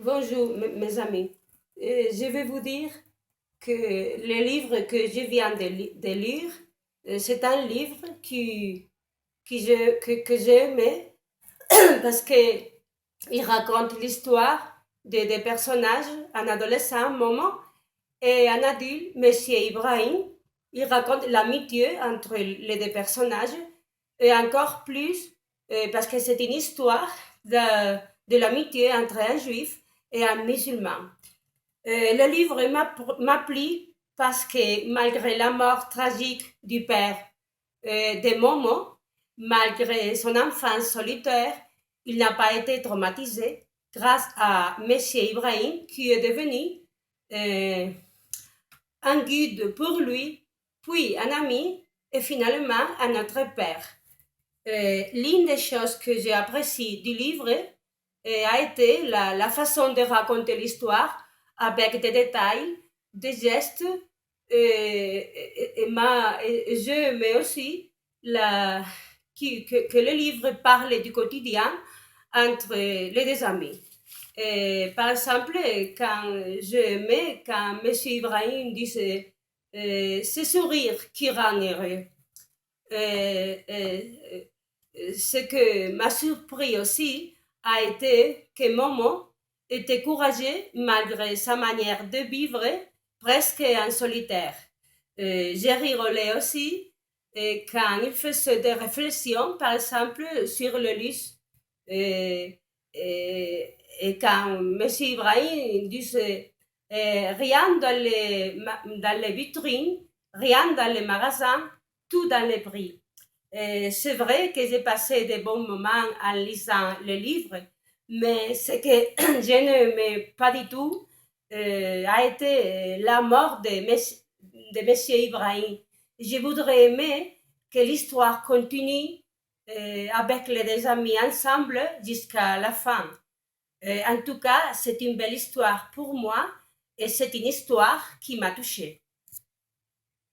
Bonjour mes amis. Je vais vous dire que le livre que je viens de lire, c'est un livre que j'ai aimé parce qu'il raconte l'histoire de des personnages, un adolescent, Momo, et un adulte, Monsieur Ibrahim. Il raconte l'amitié entre les deux personnages et encore plus parce que c'est une histoire de l'amitié entre un juif et un musulman. Le livre m'a plu parce que malgré la mort tragique du père de Momo, malgré son enfance solitaire, il n'a pas été traumatisé grâce à Monsieur Ibrahim qui est devenu euh, un guide pour lui, puis un ami et finalement un autre père. L'une des choses que j'ai appréciées du livre a été la façon de raconter l'histoire avec des détails, des gestes, et je aussi que le livre parle du quotidien entre les deux amis. Par exemple, quand j'aimais quand M. Ibrahim disait ce sourire qui rend heureux. Euh, euh, Ce que m'a surpris aussi a été que Momo était courageux malgré sa manière de vivre presque en solitaire. J'ai rigolé aussi quand il faisait des réflexions, par exemple, sur le luxe. Et quand M. Ibrahim disait rien dans les vitrines, rien dans les magasins, tout dans les prix. C'est vrai que j'ai passé de bons moments en lisant le livre, mais ce que je n'aimais pas du tout a été la mort de Monsieur Ibrahim. Je voudrais aimer que l'histoire continue avec les deux amis ensemble jusqu'à la fin. En tout cas, c'est une belle histoire pour moi et c'est une histoire qui m'a touchée.